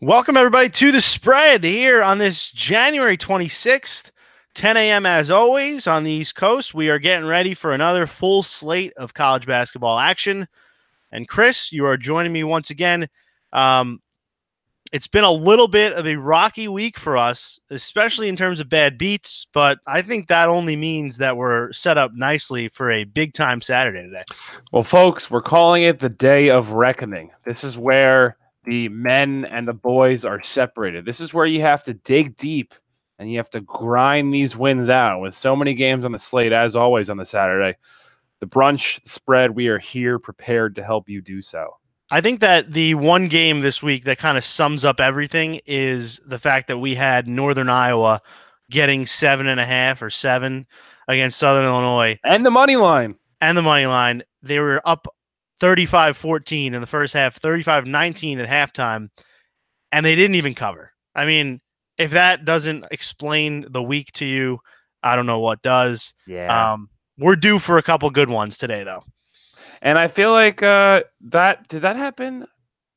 Welcome, everybody, to the spread here on this January 26th, 10 a.m. as always on the East Coast. We are getting ready for another full slate of college basketball action. And Chris, you are joining me once again. It's been a little bit of a rocky week for us, especially in terms of bad beats, but I think that only means that we're set up nicely for a big time Saturday today. Well, folks, we're calling it the Day of Reckoning. This is where the men and the boys are separated. This is where you have to dig deep and you have to grind these wins out. With so many games on the slate, as always on the Saturday, the brunch, the spread, we are here prepared to help you do so. I think that the one game this week that kind of sums up everything is the fact that we had Northern Iowa getting 7.5 or 7 against Southern Illinois. And the money line. And the money line. They were up 35-14 in the first half, 35-19 at halftime, and they didn't even cover. I mean, if that doesn't explain the week to you, I don't know what does. Yeah. We're due for a couple good ones today, though. And I feel like did that happen?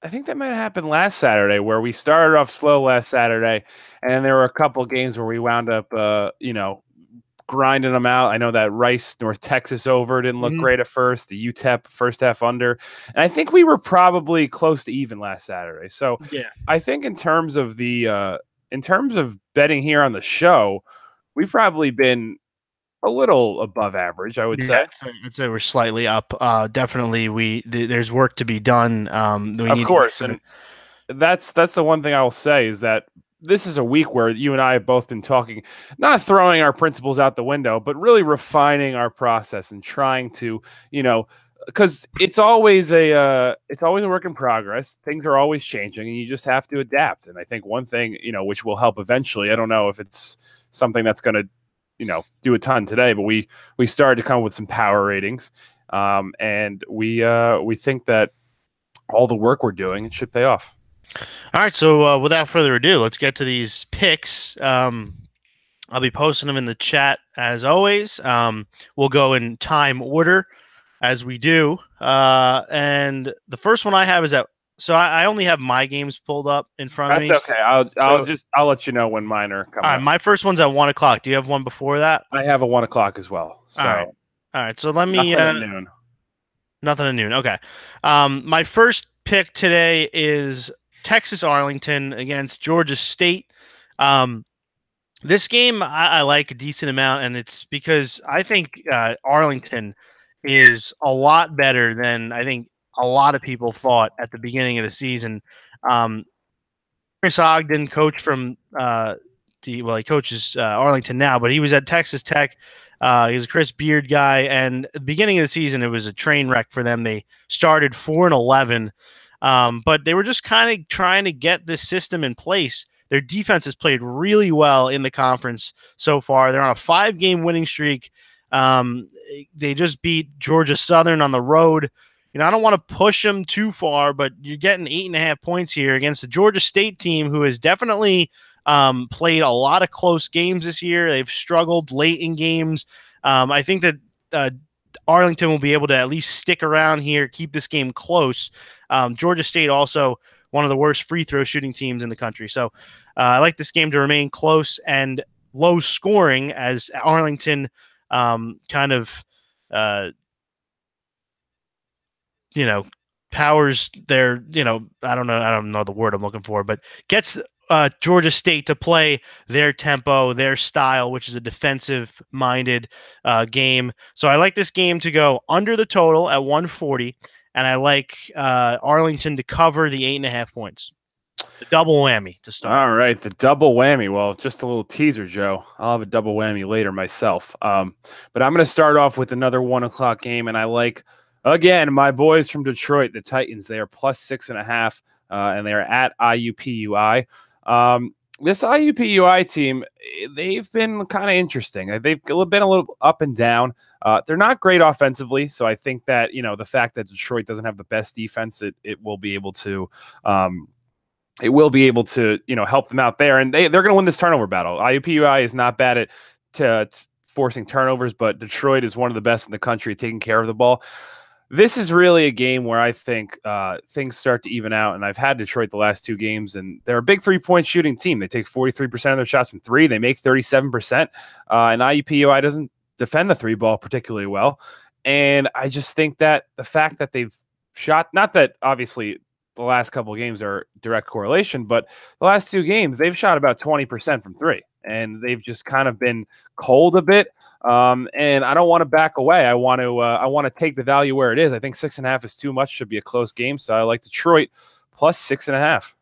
I think that might have happened last Saturday, where we started off slow last Saturday, and there were a couple games where we wound up, grinding them out. I know that Rice North Texas over didn't look great at first. The UTEP first half under, and I think we were probably close to even last Saturday. So yeah, I think in terms of betting here on the show, we've probably been a little above average, I would say. I'd say we're slightly up. Definitely, there's work to be done. Of course, and that's the one thing I will say is that this is a week where you and I have both been talking, not throwing our principles out the window, but really refining our process and trying to, because it's always a work in progress. Things are always changing, and you just have to adapt. And I think one thing, which will help eventually. I don't know if it's something that's going to do a ton today, but we started to come up with some power ratings, and we think that all the work we're doing, it should pay off. All right, so without further ado, let's get to these picks. I'll be posting them in the chat as always. We'll go in time order as we do, and the first one I have is that. So I only have my games pulled up in front of me. That's okay. I'll let you know when mine are coming. All right, my first one's at 1:00. Do you have one before that? I have a 1:00 as well. So. All right. So let me. Nothing at noon. Nothing at noon. Okay. My first pick today is Texas Arlington against Georgia State. This game I like a decent amount, and it's because I think Arlington is a lot better than I think a lot of people thought at the beginning of the season. Chris Ogden, coach from he coaches Arlington now, but he was at Texas Tech. He was a Chris Beard guy, and at the beginning of the season, it was a train wreck for them. They started 4-11, but they were just kind of trying to get this system in place. Their defense has played really well in the conference so far. They're on a 5-game winning streak. They just beat Georgia Southern on the road. I don't want to push them too far, but you're getting 8.5 points here against the Georgia State team, who has definitely played a lot of close games this year. They've struggled late in games. I think that Arlington will be able to at least stick around here, keep this game close. Georgia State also one of the worst free throw shooting teams in the country. So I like this game to remain close and low scoring as Arlington powers their, I don't know the word I'm looking for, but gets Georgia State to play their tempo, their style, which is a defensive-minded game. So I like this game to go under the total at 140, and I like Arlington to cover the 8.5 points. The double whammy to start. All right, the double whammy. Well, just a little teaser, Joe. I'll have a double whammy later myself. But I'm going to start off with another 1:00 game, and I like, again, my boys from Detroit, the Titans. They are plus 6.5, and they are at IUPUI. This IUPUI team, they've been kind of interesting. They've been a little up and down. They're not great offensively, so I think that the fact that Detroit doesn't have the best defense, it will be able to help them out there, and they're going to win this turnover battle. IUPUI is not bad at forcing turnovers, but Detroit is one of the best in the country at taking care of the ball. This is really a game where I think things start to even out, and I've had Detroit the last 2 games, and they're a big 3-point shooting team. They take 43% of their shots from 3. They make 37%, and IUPUI doesn't defend the 3 ball particularly well. And I just think that the fact that they've shot, not that obviously the last couple of games are direct correlation, but the last 2 games, they've shot about 20% from 3, and they've just kind of been cold a bit. And I don't want to back away. I want to take the value where it is. I think 6.5 is too much. Should be a close game. So I like Detroit plus 6.5.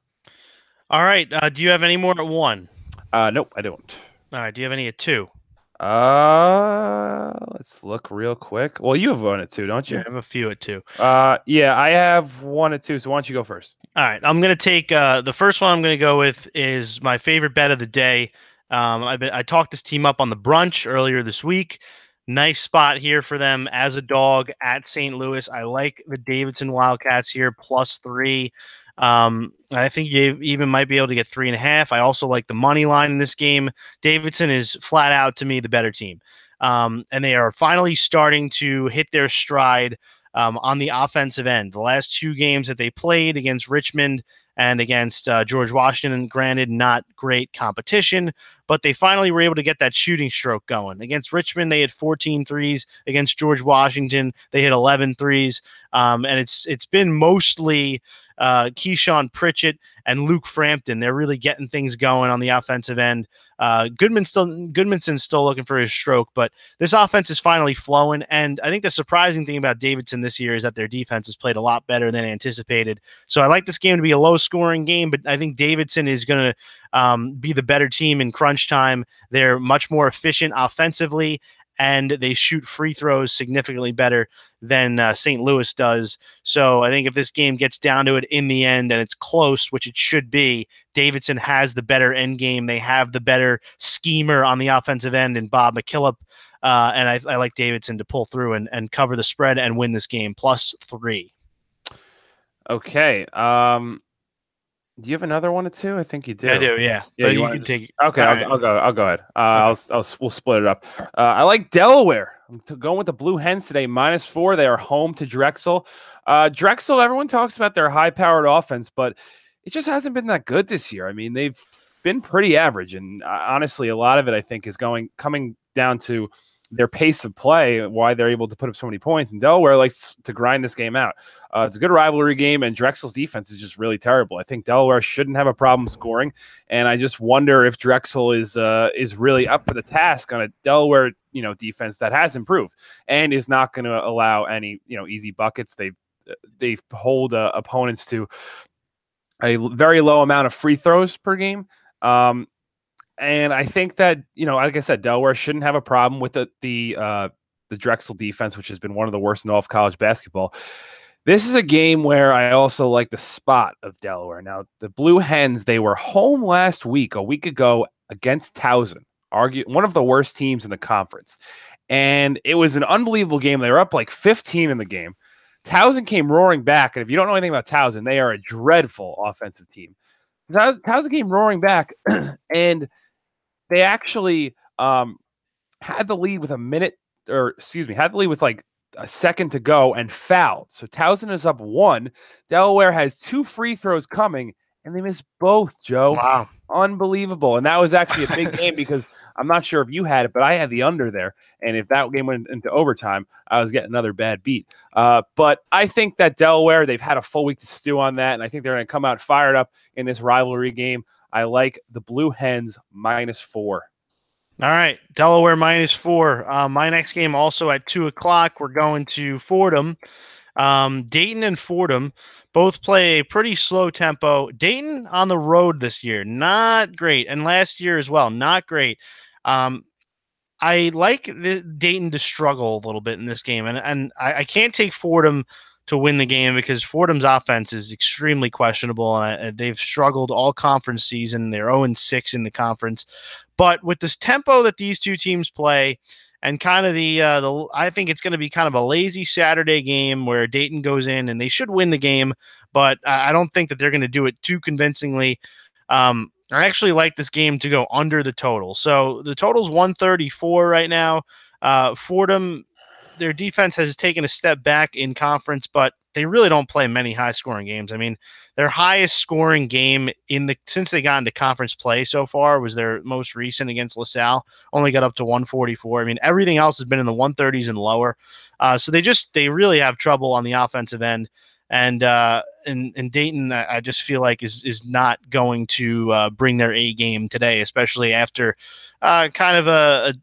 All right. Do you have any more at 1? Nope, I don't. All right. Do you have any at 2? Let's look real quick. Well, you have 1 at 2, don't you? Yeah, I have a few at 2. Yeah, I have 1 at 2. So why don't you go first? All right. I'm going to take the first one I'm going to go with is my favorite bet of the day. I talked this team up on the brunch earlier this week. Nice spot here for them as a dog at St. Louis. I like the Davidson Wildcats here +3. I think you even might be able to get 3.5. I also like the money line in this game. Davidson is flat out to me the better team. And they are finally starting to hit their stride on the offensive end. The last 2 games that they played against Richmond and against George Washington, granted, not great competition, but they finally were able to get that shooting stroke going. Against Richmond, they had 14 threes. Against George Washington, they hit 11 threes. And it's been mostly Keyshawn Pritchett and Luke Frampton. They're really getting things going on the offensive end. Goodmanson's still looking for his stroke, but this offense is finally flowing. And I think the surprising thing about Davidson this year is that their defense has played a lot better than anticipated. So I like this game to be a low-scoring game, but I think Davidson is going to be the better team in crunch time. They're much more efficient offensively, and they shoot free throws significantly better than St. Louis does. So I think if this game gets down to it in the end and it's close, which it should be, Davidson has the better end game. They have the better schemer on the offensive end in Bob McKillop. And I like Davidson to pull through and cover the spread and win this game +3. Okay. Do you have another 1 or 2? I think you do. I do, yeah. Yeah, you can take. Okay, I'll go ahead. We'll split it up. I like Delaware. I'm going with the Blue Hens today, -4. They are home to Drexel. Drexel, everyone talks about their high-powered offense, but it just hasn't been that good this year. I mean, they've been pretty average, and honestly, a lot of it I think is coming down to their pace of play, why they're able to put up so many points. And Delaware likes to grind this game out. It's a good rivalry game, and Drexel's defense is just really terrible. I think Delaware shouldn't have a problem scoring, and I just wonder if Drexel is really up for the task on a Delaware defense that has improved and is not going to allow any easy buckets. They hold opponents to a very low amount of free throws per game. And I think that, like I said, Delaware shouldn't have a problem with the Drexel defense, which has been one of the worst in all of college basketball. This is a game where I also like the spot of Delaware. Now, the Blue Hens, they were home a week ago, against Towson, one of the worst teams in the conference. And it was an unbelievable game. They were up like 15 in the game. Towson came roaring back. And if you don't know anything about Towson, they are a dreadful offensive team. Towson came roaring back, and they actually had the lead with had the lead with like a second to go and fouled. So Towson is up 1. Delaware has 2 free throws coming, and they missed both, Joe. Wow. Unbelievable. And that was actually a big game because I'm not sure if you had it, but I had the under there. And if that game went into overtime, I was getting another bad beat. But I think that Delaware, they've had a full week to stew on that, and I think they're going to come out fired up in this rivalry game. I like the Blue Hens -4. All right, Delaware -4. My next game also at 2:00. We're going to Fordham. Dayton and Fordham both play a pretty slow tempo. Dayton on the road this year, not great, and last year as well, not great. I like Dayton to struggle a little bit in this game, and I can't take Fordham to win the game because Fordham's offense is extremely questionable, and they've struggled all conference season. They're 0-6 in the conference. But with this tempo that these two teams play and kind of I think it's going to be kind of a lazy Saturday game where Dayton goes in and they should win the game, but I don't think that they're going to do it too convincingly. I actually like this game to go under the total. So the total's 134 right now. Fordham, their defense has taken a step back in conference, but they really don't play many high scoring games. I mean, their highest scoring game since they got into conference play so far was their most recent against LaSalle. Only got up to 144. I mean, everything else has been in the 130s and lower. So they really have trouble on the offensive end. And Dayton, I just feel like is not going to bring their A game today, especially after kind of a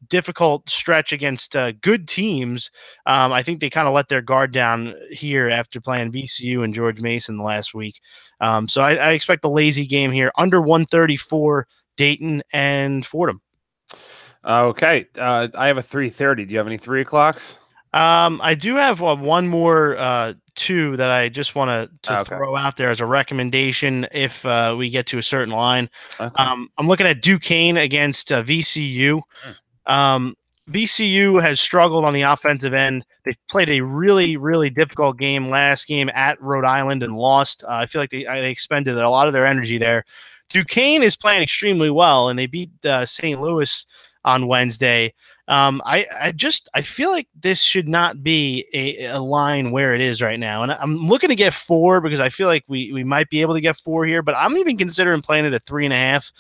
difficult stretch against good teams. I think they kind of let their guard down here after playing VCU and George Mason the last week. So I expect a lazy game here, under 134, Dayton and Fordham. Okay, I have a 3:30. Do you have any 3 o'clocks? I do have one more two that I just want to throw out there as a recommendation if we get to a certain line. Okay. I'm looking at Duquesne against VCU. VCU has struggled on the offensive end. They played a really, really difficult last game at Rhode Island and lost. I feel like they expended a lot of their energy there. Duquesne is playing extremely well, and they beat St. Louis on Wednesday. I feel like this should not be a line where it is right now. And I'm looking to get 4 because I feel like we might be able to get 4 here, but I'm even considering playing it at 3.5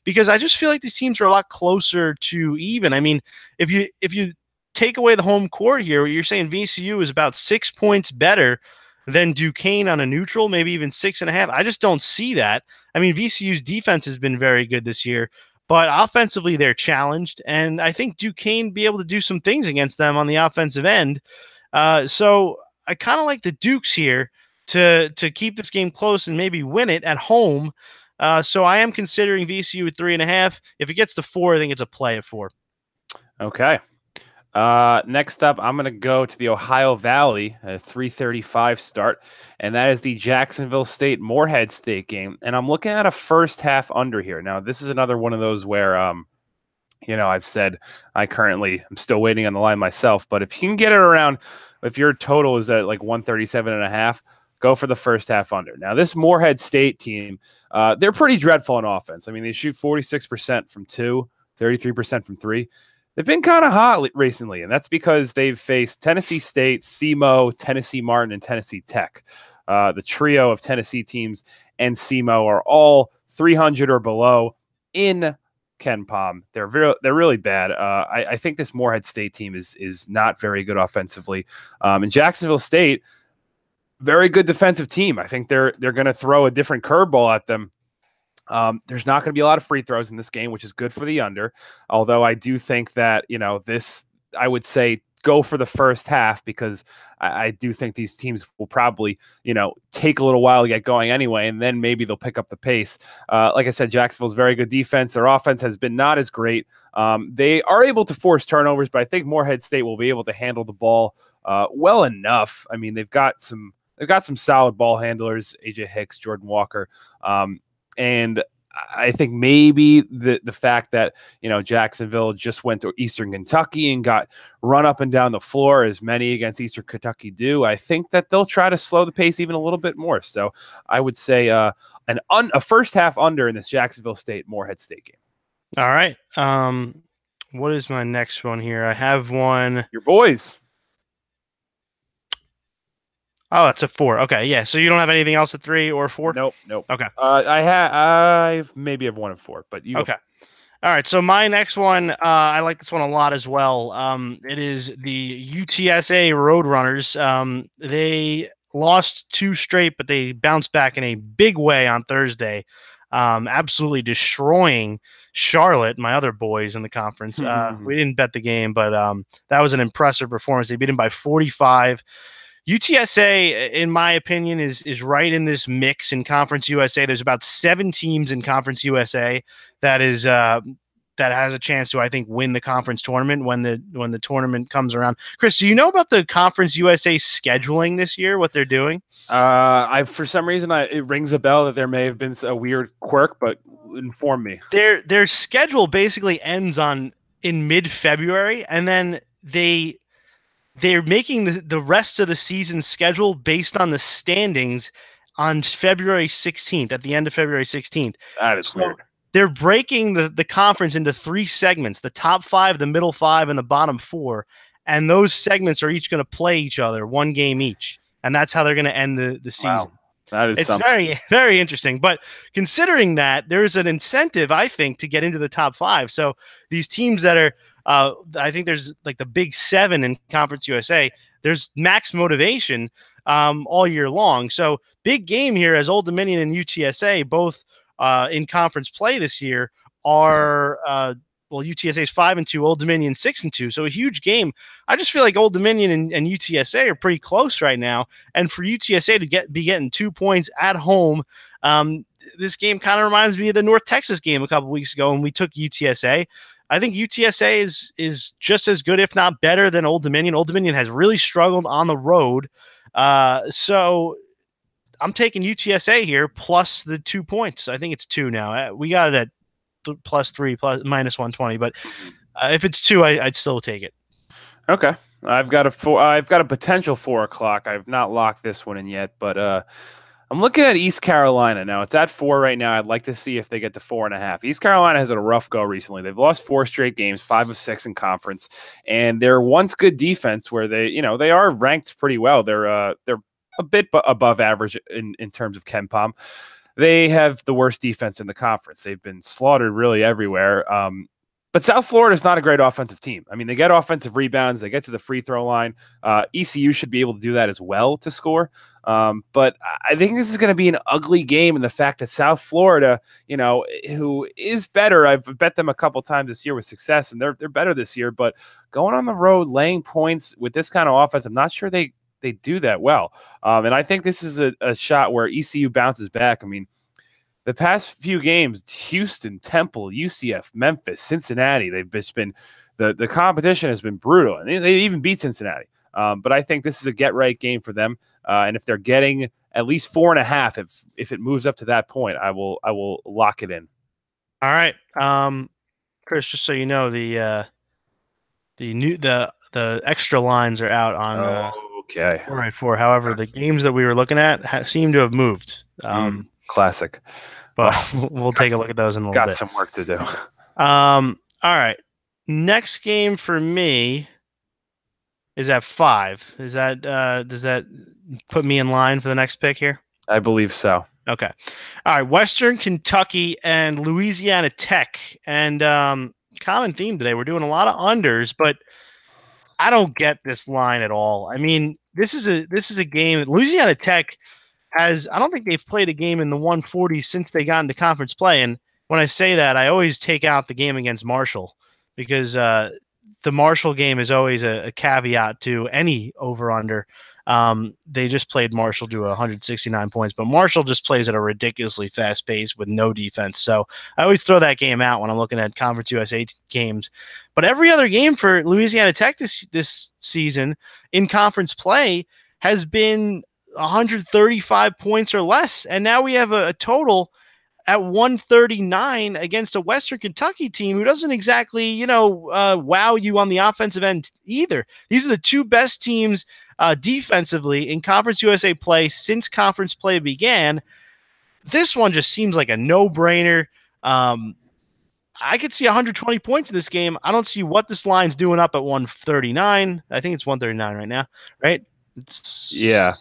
because I just feel like these teams are a lot closer to even. I mean, if you take away the home court here, you're saying VCU is about 6 points better than Duquesne on a neutral, maybe even 6.5. I just don't see that. I mean, VCU's defense has been very good this year, but offensively they're challenged, and I think Duquesne be able to do some things against them on the offensive end. So I kind of like the Dukes here to keep this game close and maybe win it at home. So I am considering VCU at 3.5. If it gets to 4, I think it's a play at 4. Okay. Next up, I'm going to go to the Ohio Valley, a 3:35 start, and that is the Jacksonville State Morehead State game. And I'm looking at a first half under here. Now, this is another one of those where, I've said I'm still waiting on the line myself, but if you can get it around, if your total is at like 137.5, go for the first half under. Now, this Morehead State team, they're pretty dreadful on offense. I mean, they shoot 46% from 2, 33% from 3. They've been kind of hot recently, and that's because they've faced Tennessee State, SEMO, Tennessee Martin, and Tennessee Tech. The trio of Tennessee teams and SEMO are all 300 or below in KenPom. They're really bad. I think this Morehead State team is not very good offensively. And Jacksonville State, very good defensive team. I think they're going to throw a different curveball at them. There's not going to be a lot of free throws in this game, which is good for the under. Although I do think that, I would say go for the first half because I do think these teams will probably, take a little while to get going anyway, and then maybe they'll pick up the pace. Like I said, Jacksonville's very good defense. Their offense has been not as great. They are able to force turnovers, but I think Morehead State will be able to handle the ball well enough. I mean, they've got some solid ball handlers, AJ Hicks, Jordan Walker. And I think maybe the fact that, Jacksonville just went to Eastern Kentucky and got run up and down the floor as many against Eastern Kentucky do, I think that they'll try to slow the pace even a little bit more. So I would say a first half under in this Jacksonville State Morehead State game. All right. What is my next one here? I have one. Your boys. Oh, that's a 4. Okay, yeah. So you don't have anything else at 3 or 4? Nope. Okay. I maybe have 1 and 4, but you. Okay. All right. So my next one, I like this one a lot as well. It is the UTSA Roadrunners. They lost 2 straight, but they bounced back in a big way on Thursday, absolutely destroying Charlotte, my other boys in the conference. We didn't bet the game, but that was an impressive performance. They beat them by 45. UTSA, in my opinion, is right in this mix in Conference USA. There's about 7 teams in Conference USA that has a chance to, I think, win the conference tournament when the tournament comes around. Chris, do you know about the Conference USA scheduling this year? What they're doing? For some reason, it rings a bell that there may have been a weird quirk, but inform me. Their schedule basically ends in mid-February, and then they're making the rest of the season schedule based on the standings on February 16th, at the end of February 16th. That is weird. They're breaking the conference into 3 segments, the top 5, the middle 5, and the bottom 4. and those segments are each going to play each other one game each, and that's how they're going to end the season. Wow. That is something. Very, very interesting. But considering that, there's an incentive, I think, to get into the top 5. So these teams that are, I think there's like the big 7 in Conference USA, there's max motivation all year long. So big game here as Old Dominion and UTSA, both in conference play this year, are UTSA is 5-2, Old Dominion 6-2. So a huge game. I just feel like Old Dominion and UTSA are pretty close right now. And for UTSA to be getting 2 points at home, this game kind of reminds me of the North Texas game a couple weeks ago when we took UTSA. I think UTSA is just as good, if not better, than Old Dominion. Old Dominion has really struggled on the road. So I'm taking UTSA here plus the 2 points. I think it's 2 now. We got it at +3, minus 120. But if it's 2, I'd still take it. Okay. I've got a potential 4 o'clock. I've not locked this one in yet, but I'm looking at East Carolina now. It's at 4 right now. I'd like to see if they get to 4.5. East Carolina has had a rough go recently. They've lost 4 straight games, 5 of 6 in conference, and their once good defense, where they are ranked pretty well. They're a bit above average in terms of KenPom. They have the worst defense in the conference. They've been slaughtered really everywhere. But South Florida is not a great offensive team. I mean, they get offensive rebounds. They get to the free throw line. ECU should be able to do that as well to score. But I think this is going to be an ugly game. And the fact that South Florida, who is better, I've bet them a couple times this year with success, and they're better this year. But going on the road, laying points with this kind of offense, I'm not sure they do that well. And I think this is a shot where ECU bounces back. I mean, the past few games, Houston, Temple, UCF, Memphis, Cincinnati, they've just been the competition has been brutal, and they even beat Cincinnati. But I think this is a get-right game for them. And if they're getting at least 4.5, if it moves up to that point, I will lock it in. All right, Chris. Just so you know, the extra lines are out on. Okay. 4x4. However, the games that we were looking at seem to have moved. Classic. But we'll take a look at those in a little bit. Got some work to do. All right. Next game for me is at 5. Is that does that put me in line for the next pick here? I believe so. Okay. All right. Western Kentucky and Louisiana Tech. And common theme today. We're doing a lot of unders, but I don't get this line at all. I mean, this is a game that Louisiana Tech has. I don't think they've played a game in the 140 since they got into conference play. And when I say that, I always take out the game against Marshall, because the Marshall game is always a caveat to any over-under. They just played Marshall to 169 points, but Marshall just plays at a ridiculously fast pace with no defense. So I always throw that game out when I'm looking at Conference USA games. But every other game for Louisiana Tech this season in conference play has been 135 points or less. And now we have a total at 139 against a Western Kentucky team who doesn't exactly, wow you on the offensive end either. These are the 2 best teams defensively in Conference USA play since conference play began. This one just seems like a no-brainer. I could see 120 points in this game. I don't see what this line's doing up at 139. I think it's 139 right now, right? I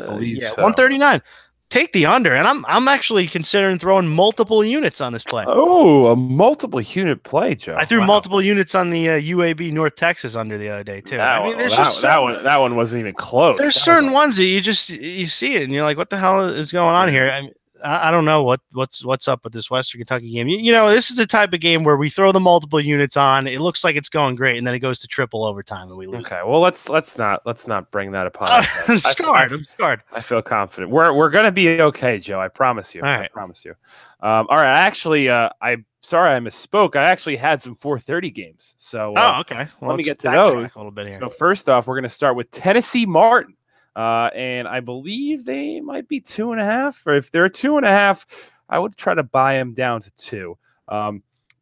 believe so. 139. Take the under, and I'm actually considering throwing multiple units on this play. Oh, a multiple unit play, Joe. I threw multiple units on the UAB North Texas under the other day too. That one wasn't even close. There's certain ones that you see it and you're like, what the hell is going on here? I mean, I don't know what's up with this Western Kentucky game. This is the type of game where we throw the multiple units on. It looks like it's going great, and then it goes to triple overtime, and we lose. Okay, well let's not bring that upon. I'm scarred. I feel confident. We're gonna be okay, Joe. I promise you. All right. I promise you. All right. Actually, I'm sorry I misspoke. I actually had some 4:30 games. So okay. Well, let me get to those a little bit here. So first off, we're gonna start with Tennessee Martin. And I believe they might be 2.5, or if they're 2.5, I would try to buy them down to 2.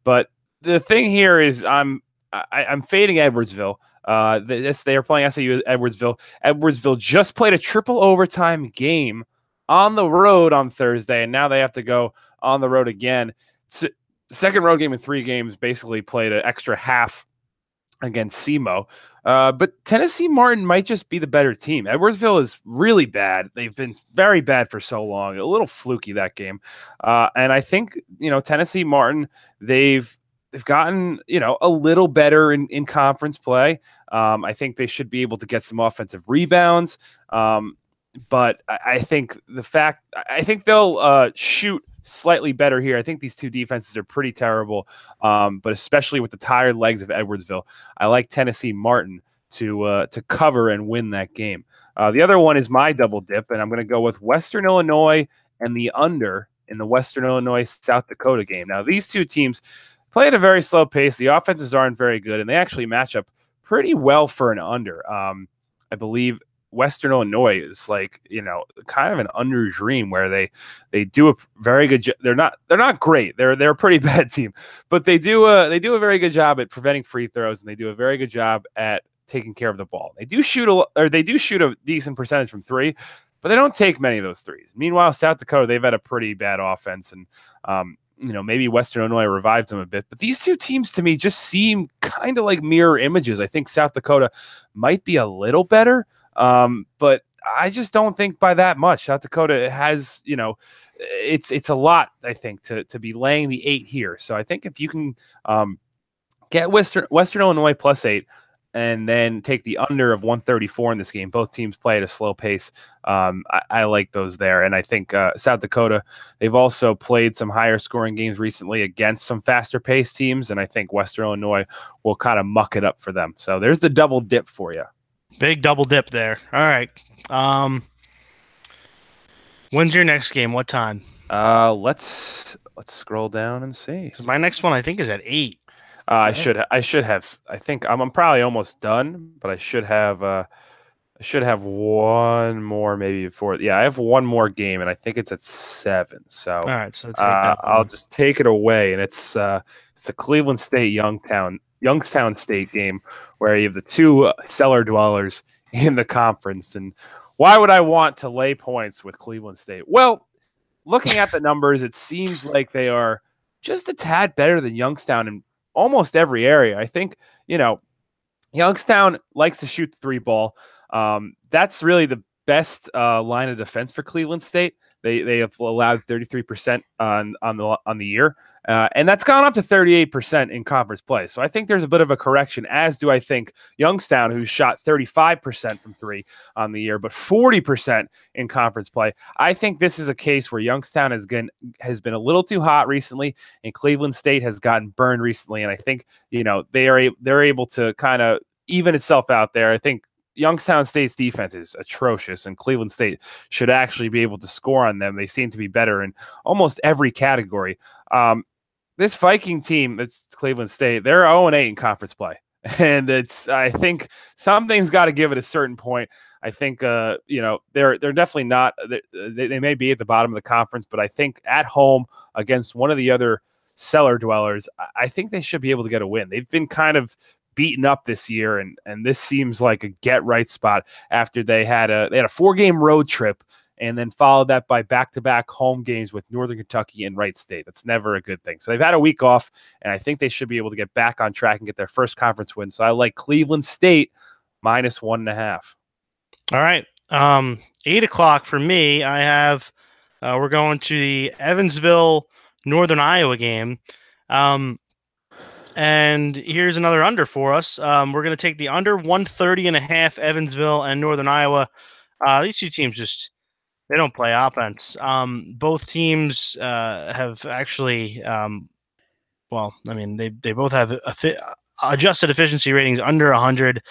But the thing here is I'm fading Edwardsville. They are playing SAU at Edwardsville. Edwardsville just played a triple overtime game on the road on Thursday, and now they have to go on the road again. Second road game in 3 games, basically played an extra half against SEMO. But Tennessee Martin might just be the better team. Edwardsville is really bad. They've been very bad for so long. A little fluky that game. And I think, Tennessee Martin, they've gotten, a little better in conference play. I think they should be able to get some offensive rebounds. But I think they'll shoot slightly better here. I think these two defenses are pretty terrible, but especially with the tired legs of Edwardsville, I like Tennessee Martin to cover and win that game. The other one is my double dip, and I'm going to go with Western Illinois and the under in the Western Illinois South Dakota game. Now, these two teams play at a very slow pace. The offenses aren't very good, and they actually match up pretty well for an under. I believe Western Illinois is kind of an under dream where they do a very good they're not great. They're a pretty bad team, but they do a very good job at preventing free throws, and they do a very good job at taking care of the ball. They do shoot a decent percentage from three, but they don't take many of those threes. Meanwhile, South Dakota, they've had a pretty bad offense, and maybe Western Illinois revives them a bit. But these two teams to me just seem kind of like mirror images. I think South Dakota might be a little better, but I just don't think by that much. South Dakota has, it's a lot, I think, to be laying the 8 here. So I think if you can get Western Illinois +8 and then take the under of 134 in this game, both teams play at a slow pace. I like those there. And I think South Dakota, they've also played some higher scoring games recently against some faster paced teams. And I think Western Illinois will kind of muck it up for them. So there's the double dip for you. Big double dip there. All right. When's your next game? What time? Let's scroll down and see. My next one I think is at 8. I should have. I think I'm probably almost done, but I should have one more maybe before. Yeah, I have one more game, and I think it's at 7. So all right, so take that I'll just take it away, and it's the Cleveland State Youngstown State game where you have the two cellar dwellers in the conference. And why would I want to lay points with Cleveland State? Well, looking at the numbers, it seems like they are just a tad better than Youngstown in almost every area. I think, Youngstown likes to shoot the 3 ball. That's really the best line of defense for Cleveland State. They have allowed 33% on the year, and that's gone up to 38% in conference play. So I think there's a bit of a correction, as do I think Youngstown, who's shot 35% from 3 on the year, but 40% in conference play. I think this is a case where Youngstown has been a little too hot recently, and Cleveland State has gotten burned recently. And I think they're able to kind of even itself out there. I think Youngstown State's defense is atrocious, and Cleveland State should actually be able to score on them. They seem to be better in almost every category. This Viking team, it's Cleveland State, they're 0-8 in conference play. And I think something's got to give at a certain point. I think, they're definitely not, they may be at the bottom of the conference, but I think at home against one of the other cellar dwellers, I think they should be able to get a win. They've been kind of beaten up this year, and this seems like a get right spot after they had a 4-game road trip and then followed that by back-to-back home games with Northern Kentucky and Wright State. That's never a good thing. So they've had a week off, and I think they should be able to get back on track and get their first conference win. So I like Cleveland State -1.5. All right. 8 o'clock for me. I have we're going to the Evansville Northern Iowa game. And here's another under for us. We're going to take the under 130.5 Evansville and Northern Iowa. These two teams they don't play offense. Both teams have actually, they both have adjusted efficiency ratings under 100,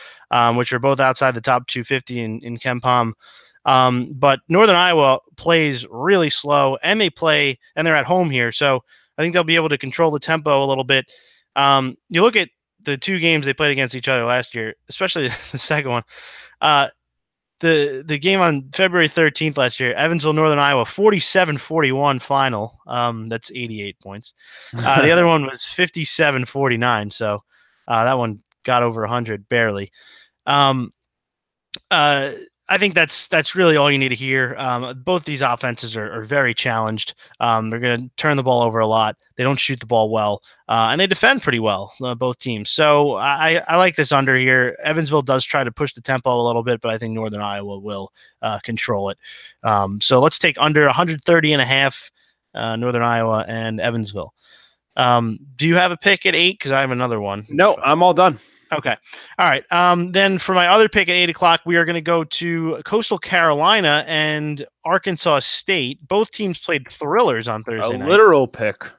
which are both outside the top 250 in KenPom. But Northern Iowa plays really slow, and they're at home here. So I think they'll be able to control the tempo a little bit. You look at the 2 games they played against each other last year, especially the second one. The game on February 13th last year, Evansville, Northern Iowa, 47-41 final. That's 88 points. The other one was 57-49. So that one got over 100 barely. I think that's really all you need to hear. Both these offenses are very challenged. They're going to turn the ball over a lot. They don't shoot the ball well, and they defend pretty well, both teams. So I like this under here. Evansville does try to push the tempo a little bit, but I think Northern Iowa will control it. So let's take under 130.5, Northern Iowa and Evansville. Do you have a pick at 8? Because I have another one. No, I'm all done. Okay. All right. Then for my other pick at 8 o'clock, we are going to go to Coastal Carolina and Arkansas State. Both teams played thrillers on Thursday night. A literal pick.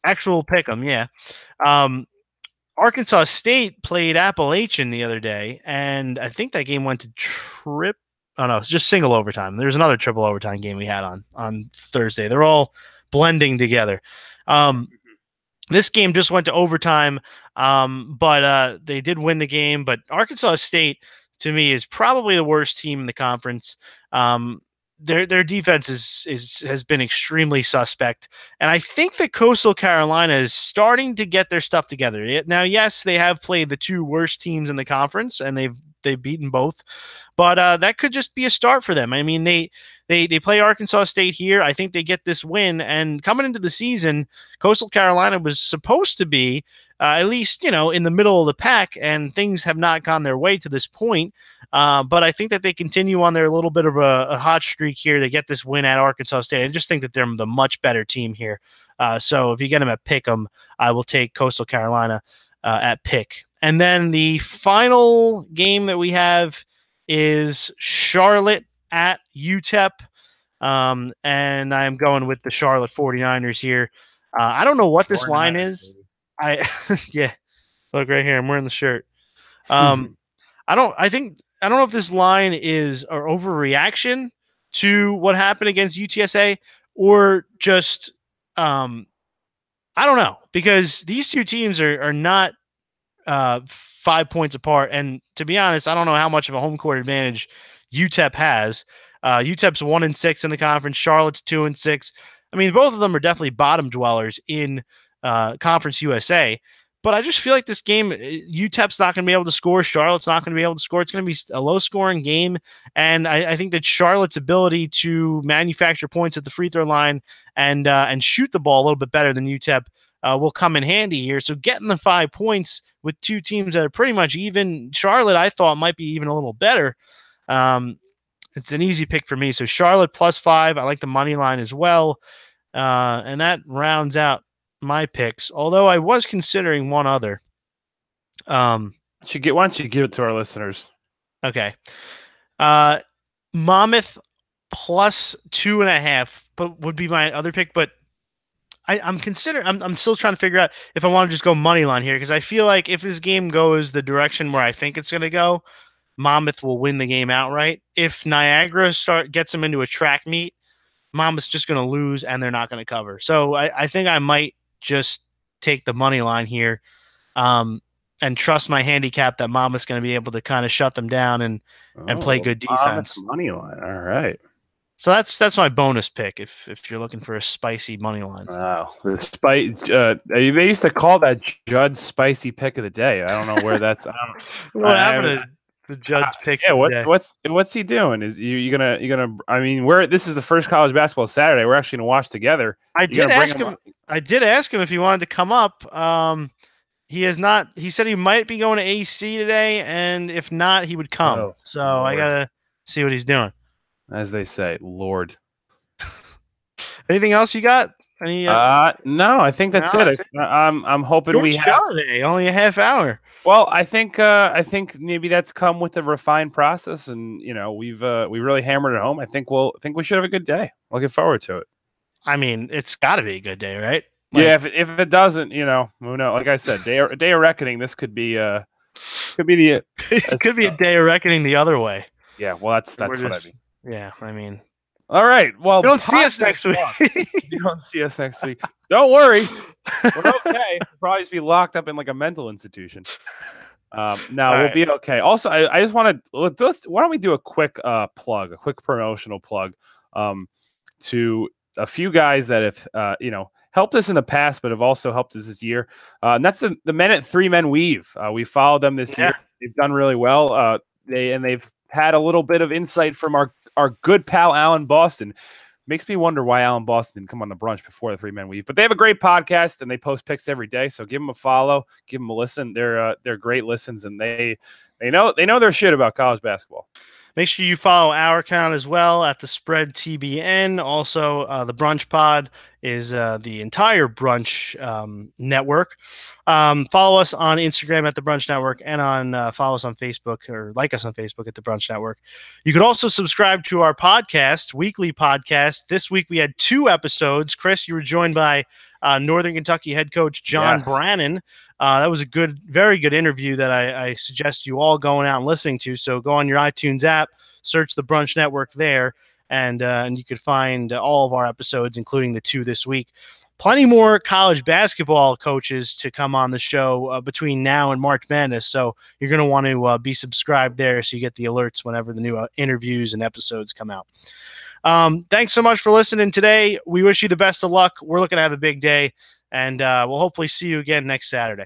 Actual pick 'em, yeah. Arkansas State played Appalachian the other day, and I think that game went to it's just single overtime. There's another triple overtime game we had on Thursday. They're all blending together. This game just went to overtime, but they did win the game. But Arkansas State, to me, is probably the worst team in the conference. Their defense has been extremely suspect, and I think that Coastal Carolina is starting to get their stuff together. Now, yes, they have played the 2 worst teams in the conference, and they've beaten both, but that could just be a start for them. I mean, they play Arkansas State here. I think they get this win, and coming into the season, Coastal Carolina was supposed to be at least, in the middle of the pack, and things have not gone their way to this point. But I think that they continue on their little bit of a hot streak here. They get this win at Arkansas State. I just think that they're the much better team here. So if you get them at pick 'em, I will take Coastal Carolina at pick. And then the final game that we have is Charlotte at UTEP. And I'm going with the Charlotte 49ers here. I don't know what this line is. Yeah, look right here. I'm wearing the shirt. I don't know if this line is an overreaction to what happened against UTSA or just I don't know, because these two teams are not 5 points apart, and to be honest, I don't know how much of a home court advantage UTEP has. UTEP's 1-6 in the conference. Charlotte's 2-6. I mean, both of them are definitely bottom dwellers in Conference USA. But I just feel like this game, UTEP's not going to be able to score. Charlotte's not going to be able to score. It's going to be a low-scoring game, and I think that Charlotte's ability to manufacture points at the free throw line and shoot the ball a little bit better than UTEP will come in handy here. So getting the 5 points with two teams that are pretty much even. Charlotte, I thought, might be even a little better. It's an easy pick for me. So Charlotte +5. I like the money line as well, and that rounds out my picks, although I was considering one other. Why don't you give it to our listeners? Okay. Monmouth +2.5, but would be my other pick. But I'm still trying to figure out if I want to just go money line here, because I feel like if this game goes the direction where I think it's going to go, Monmouth will win the game outright. If Niagara gets them into a track meet, Monmouth's just going to lose and they're not going to cover. So I think I might just take the money line here, and trust my handicap that Monmouth's going to be able to kind of shut them down and play good defense. Money line. All right. So that's my bonus pick if you're looking for a spicy money line. Wow. They used to call that Judd's spicy pick of the day. I don't know where that's. What happened to the Judd's picks? Yeah, what's he doing? Is you gonna? I mean, this is the first college basketball Saturday. We're actually gonna watch together. I did ask him if he wanted to come up. He has not. He said he might be going to AC today, and if not, he would come. Oh, so Lord. I gotta see what he's doing. As they say, Lord. Anything else you got? No, I think that's it. I'm hoping we have today, only a half hour. Well, I think maybe that's come with a refined process, and we really hammered it home. I think we should have a good day. Looking forward to it. I mean, it's got to be a good day, right? Yeah. If it doesn't, who knows? Like I said, day of reckoning. This could be it could be a day of reckoning the other way. Yeah. Well, that's what I mean. Yeah, I mean. All right. Well, you don't see us next week. You don't see us next week. Don't worry. We're okay. We'll probably just be locked up in like a mental institution. We'll be okay. Also, I just want to why don't we do a quick quick promotional plug to a few guys that have helped us in the past, but have also helped us this year. And that's the men at 3 Men Weave. We followed them this year. They've done really well. They've had a little bit of insight from our good pal Alan Boston. Makes me wonder why Alan Boston didn't come on the brunch before the 3-Man Weave. But they have a great podcast and they post picks every day. So give them a follow, give them a listen. They're great listens, and they know their shit about college basketball. Make sure you follow our account as well at the Spread TBN. Also, the Brunch Pod is the entire Brunch network. Follow us on Instagram at the Brunch Network, and follow us on Facebook, or like us on Facebook at the Brunch Network. You could also subscribe to our podcast, weekly podcast. This week we had 2 episodes. Chris, you were joined by Northern Kentucky head coach John Brannon. That was a very good interview that I suggest you all going out and listening to. So go on your iTunes app, search the Brunch Network there, and you could find all of our episodes, including the 2 this week. Plenty more college basketball coaches to come on the show between now and March Madness. So you're going to want to be subscribed there so you get the alerts whenever the new interviews and episodes come out. Thanks so much for listening today. We wish you the best of luck. We're looking to have a big day, and we'll hopefully see you again next Saturday.